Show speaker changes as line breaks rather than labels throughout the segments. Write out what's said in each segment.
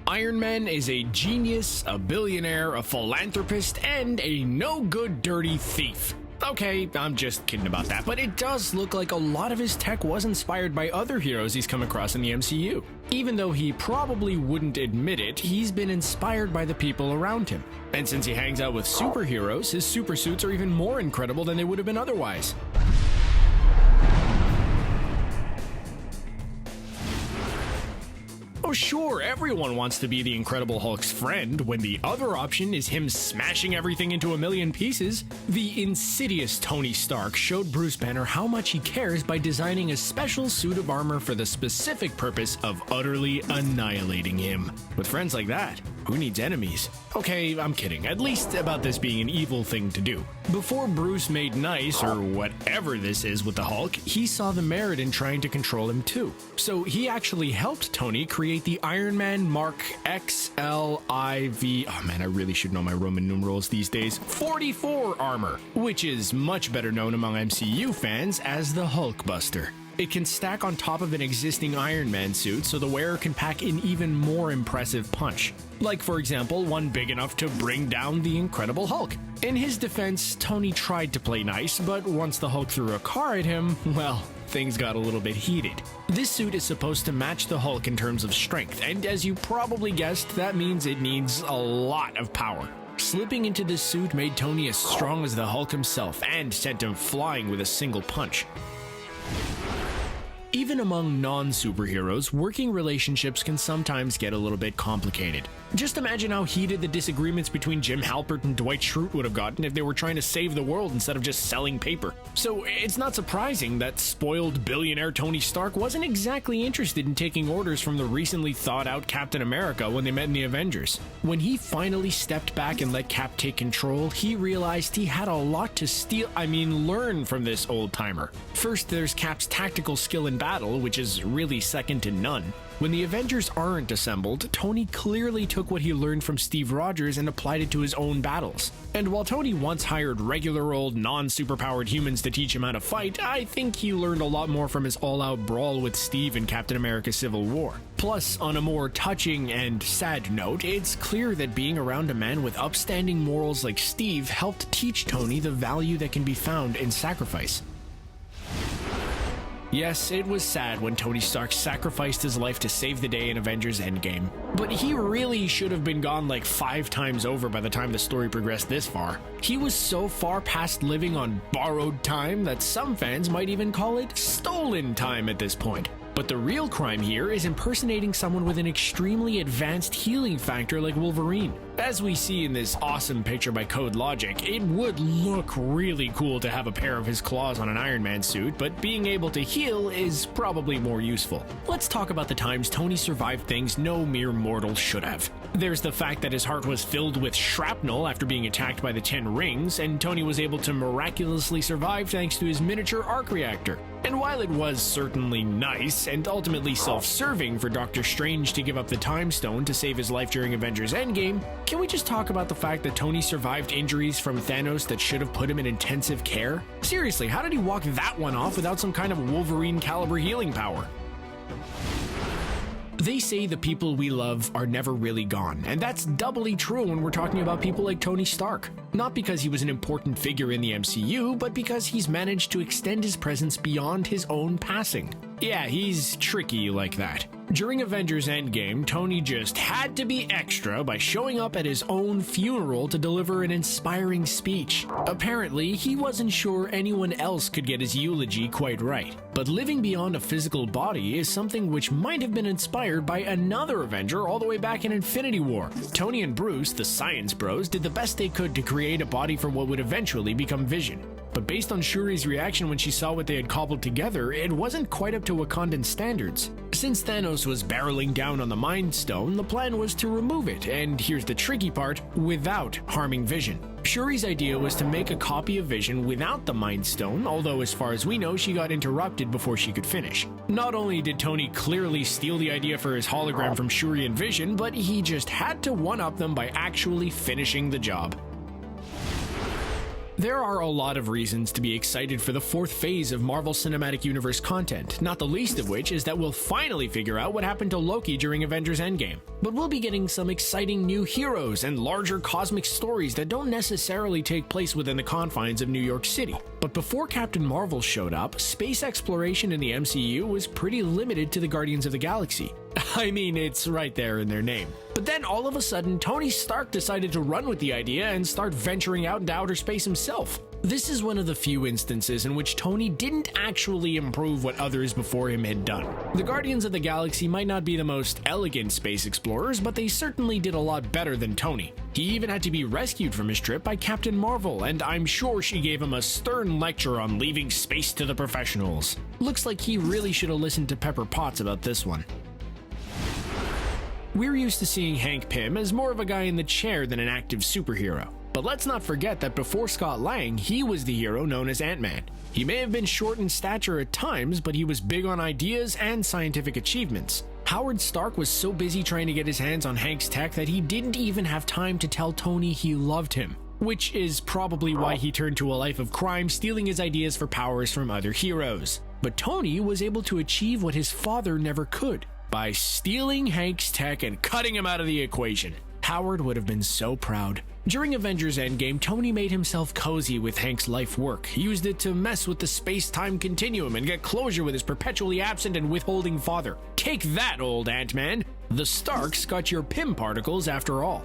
Iron Man is a genius, a billionaire, a philanthropist, and a no-good dirty thief. Okay, I'm just kidding about that, but it does look like a lot of his tech was inspired by other heroes he's come across in the MCU. Even though he probably wouldn't admit it, he's been inspired by the people around him. And since he hangs out with superheroes, his super suits are even more incredible than they would have been otherwise. Oh sure, everyone wants to be the Incredible Hulk's friend, when the other option is him smashing everything into a million pieces. The insidious Tony Stark showed Bruce Banner how much he cares by designing a special suit of armor for the specific purpose of utterly annihilating him. With friends like that, who needs enemies? Okay, I'm kidding, at least about this being an evil thing to do. Before Bruce made nice, or whatever this is with the Hulk, he saw the merit in trying to control him too. So he actually helped Tony create the Iron Man Mark XLIV, oh man, I really should know my Roman numerals these days, 44 armor, which is much better known among MCU fans as the Hulkbuster. It can stack on top of an existing Iron Man suit, so the wearer can pack an even more impressive punch. Like, for example, one big enough to bring down the Incredible Hulk. In his defense, Tony tried to play nice, but once the Hulk threw a car at him, well, things got a little bit heated. This suit is supposed to match the Hulk in terms of strength, and as you probably guessed, that means it needs a lot of power. Slipping into this suit made Tony as strong as the Hulk himself, and sent him flying with a single punch. Even among non-superheroes, working relationships can sometimes get a little bit complicated. Just imagine how heated the disagreements between Jim Halpert and Dwight Schrute would have gotten if they were trying to save the world instead of just selling paper. So it's not surprising that spoiled billionaire Tony Stark wasn't exactly interested in taking orders from the recently thought-out Captain America when they met in the Avengers. When he finally stepped back and let Cap take control, he realized he had a lot to learn from this old-timer. First, there's Cap's tactical skill in battle, which is really second to none. When the Avengers aren't assembled, Tony clearly took what he learned from Steve Rogers and applied it to his own battles. And while Tony once hired regular old non-superpowered humans to teach him how to fight, I think he learned a lot more from his all-out brawl with Steve in Captain America Civil War. Plus, on a more touching and sad note, it's clear that being around a man with upstanding morals like Steve helped teach Tony the value that can be found in sacrifice. Yes, it was sad when Tony Stark sacrificed his life to save the day in Avengers Endgame, but he really should have been gone like 5 times over by the time the story progressed this far. He was so far past living on borrowed time that some fans might even call it stolen time at this point. But the real crime here is impersonating someone with an extremely advanced healing factor like Wolverine. As we see in this awesome picture by Kode Logic, it would look really cool to have a pair of his claws on an Iron Man suit, but being able to heal is probably more useful. Let's talk about the times Tony survived things no mere mortal should have. There's the fact that his heart was filled with shrapnel after being attacked by the 10 rings, and Tony was able to miraculously survive thanks to his miniature arc reactor. And while it was certainly nice and ultimately self-serving for Doctor Strange to give up the Time Stone to save his life during Avengers Endgame, can we just talk about the fact that Tony survived injuries from Thanos that should have put him in intensive care? Seriously, how did he walk that one off without some kind of Wolverine caliber healing power? They say the people we love are never really gone, and that's doubly true when we're talking about people like Tony Stark. Not because he was an important figure in the MCU, but because he's managed to extend his presence beyond his own passing. Yeah, he's tricky like that. During Avengers Endgame, Tony just had to be extra by showing up at his own funeral to deliver an inspiring speech. Apparently, he wasn't sure anyone else could get his eulogy quite right. But living beyond a physical body is something which might have been inspired by another Avenger all the way back in Infinity War. Tony and Bruce, the Science Bros, did the best they could to create a body for what would eventually become Vision. But based on Shuri's reaction when she saw what they had cobbled together, it wasn't quite up to Wakandan standards. Since Thanos was barreling down on the Mind Stone, the plan was to remove it, and here's the tricky part, without harming Vision. Shuri's idea was to make a copy of Vision without the Mind Stone, although as far as we know, she got interrupted before she could finish. Not only did Tony clearly steal the idea for his hologram from Shuri and Vision, but he just had to one-up them by actually finishing the job. There are a lot of reasons to be excited for the fourth phase of Marvel Cinematic Universe content, not the least of which is that we'll finally figure out what happened to Loki during Avengers Endgame. But we'll be getting some exciting new heroes and larger cosmic stories that don't necessarily take place within the confines of New York City. But before Captain Marvel showed up, space exploration in the MCU was pretty limited to the Guardians of the Galaxy. I mean, it's right there in their name. But then all of a sudden, Tony Stark decided to run with the idea and start venturing out into outer space himself. This is one of the few instances in which Tony didn't actually improve what others before him had done. The Guardians of the Galaxy might not be the most elegant space explorers, but they certainly did a lot better than Tony. He even had to be rescued from his trip by Captain Marvel, and I'm sure she gave him a stern lecture on leaving space to the professionals. Looks like he really should have listened to Pepper Potts about this one. We're used to seeing Hank Pym as more of a guy in the chair than an active superhero. But let's not forget that before Scott Lang, he was the hero known as Ant-Man. He may have been short in stature at times, but he was big on ideas and scientific achievements. Howard Stark was so busy trying to get his hands on Hank's tech that he didn't even have time to tell Tony he loved him, which is probably why he turned to a life of crime, stealing his ideas for powers from other heroes. But Tony was able to achieve what his father never could, by stealing Hank's tech and cutting him out of the equation. Howard would have been so proud. During Avengers Endgame, Tony made himself cozy with Hank's life work. He used it to mess with the space-time continuum and get closure with his perpetually absent and withholding father. Take that, old Ant-Man! The Starks got your Pym particles after all.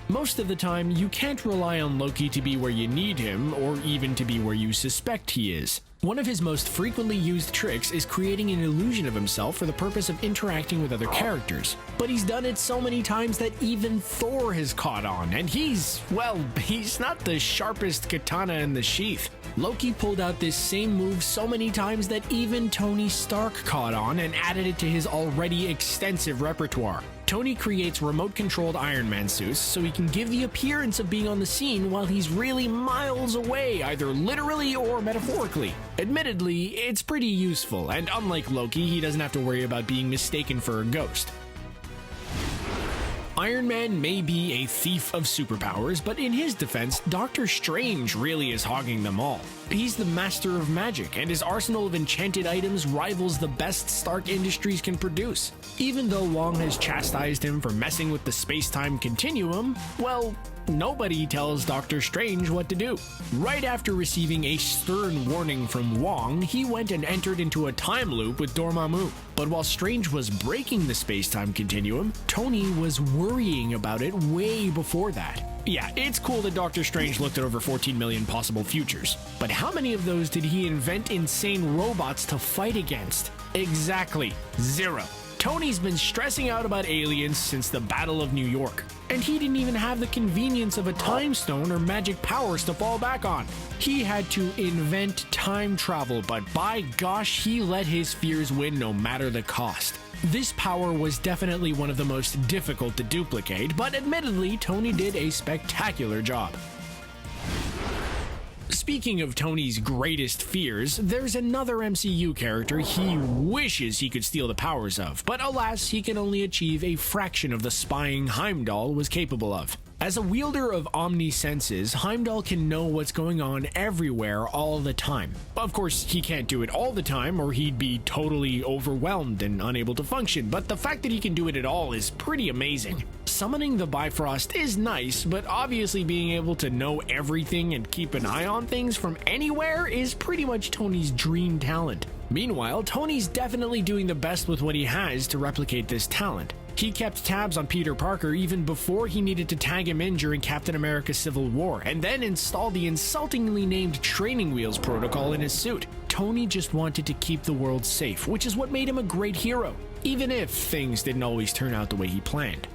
Most of the time, you can't rely on Loki to be where you need him, or even to be where you suspect he is. One of his most frequently used tricks is creating an illusion of himself for the purpose of interacting with other characters. But he's done it so many times that even Thor has caught on, and he's not the sharpest katana in the sheath. Loki pulled out this same move so many times that even Tony Stark caught on and added it to his already extensive repertoire. Tony creates remote-controlled Iron Man suits so he can give the appearance of being on the scene while he's really miles away, either literally or metaphorically. Admittedly, it's pretty useful, and unlike Loki, he doesn't have to worry about being mistaken for a ghost. Iron Man may be a thief of superpowers, but in his defense, Doctor Strange really is hogging them all. He's the master of magic, and his arsenal of enchanted items rivals the best Stark Industries can produce. Even though Wong has chastised him for messing with the space-time continuum, well, nobody tells Doctor Strange what to do. Right after receiving a stern warning from Wong, he went and entered into a time loop with Dormammu. But while Strange was breaking the space-time continuum, Tony was worrying about it way before that. Yeah, it's cool that Doctor Strange looked at over 14 million possible futures, but how many of those did he invent insane robots to fight against? Exactly, 0. Tony's been stressing out about aliens since the Battle of New York, and he didn't even have the convenience of a time stone or magic powers to fall back on. He had to invent time travel, but by gosh, he let his fears win no matter the cost. This power was definitely one of the most difficult to duplicate, but admittedly, Tony did a spectacular job. Speaking of Tony's greatest fears, there's another MCU character he wishes he could steal the powers of, but alas, he can only achieve a fraction of the spying Heimdall was capable of. As a wielder of omnisenses, Heimdall can know what's going on everywhere all the time. Of course, he can't do it all the time or he'd be totally overwhelmed and unable to function, but the fact that he can do it at all is pretty amazing. Summoning the Bifrost is nice, but obviously being able to know everything and keep an eye on things from anywhere is pretty much Tony's dream talent. Meanwhile, Tony's definitely doing the best with what he has to replicate this talent. He kept tabs on Peter Parker even before he needed to tag him in during Captain America Civil War, and then installed the insultingly named training wheels protocol in his suit. Tony just wanted to keep the world safe, which is what made him a great hero, even if things didn't always turn out the way he planned.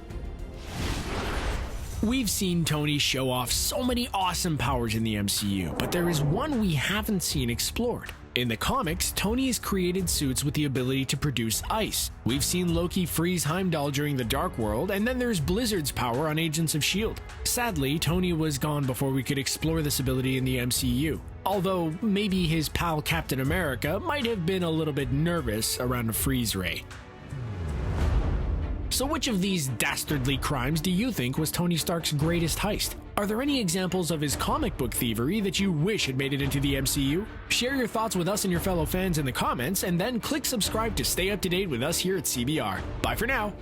We've seen Tony show off so many awesome powers in the MCU, but there is one we haven't seen explored. In the comics, Tony has created suits with the ability to produce ice. We've seen Loki freeze Heimdall during the Dark World, and then there's Blizzard's power on Agents of S.H.I.E.L.D. Sadly, Tony was gone before we could explore this ability in the MCU. Although, maybe his pal Captain America might have been a little bit nervous around a freeze ray. So which of these dastardly crimes do you think was Tony Stark's greatest heist? Are there any examples of his comic book thievery that you wish had made it into the MCU? Share your thoughts with us and your fellow fans in the comments, and then click subscribe to stay up to date with us here at CBR. Bye for now.